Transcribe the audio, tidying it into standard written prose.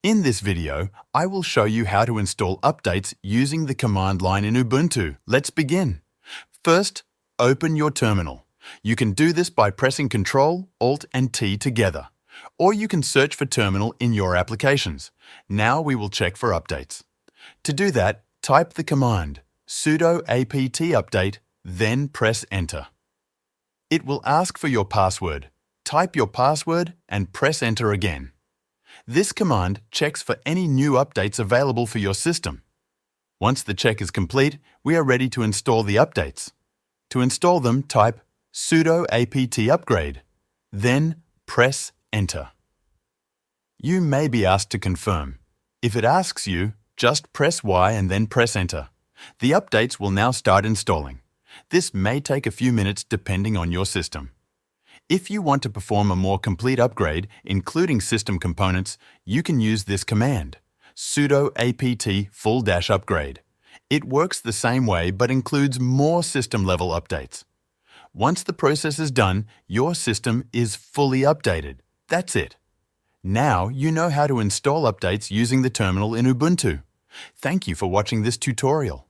In this video, I will show you how to install updates using the command line in Ubuntu. Let's begin. First, open your terminal. You can do this by pressing Ctrl, Alt and T together, or you can search for terminal in your applications. Now we will check for updates. To do that, type the command sudo aptupdate, then press Enter. It will ask for your password. Type your password and press Enter again. This command checks for any new updates available for your system. Once the check is complete, we are ready to install the updates. To install them, type sudo aptupgrade, then press Enter. You may be asked to confirm. If it asks you, just press Y and then press Enter. The updates will now start installing. This may take a few minutes depending on your system. If you want to perform a more complete upgrade, including system components, you can use this command, sudo aptfullupgrade. It works the same way but includes more system-level updates. Once the process is done, your system is fully updated. That's it. Now you know how to install updates using the terminal in Ubuntu. Thank you for watching this tutorial.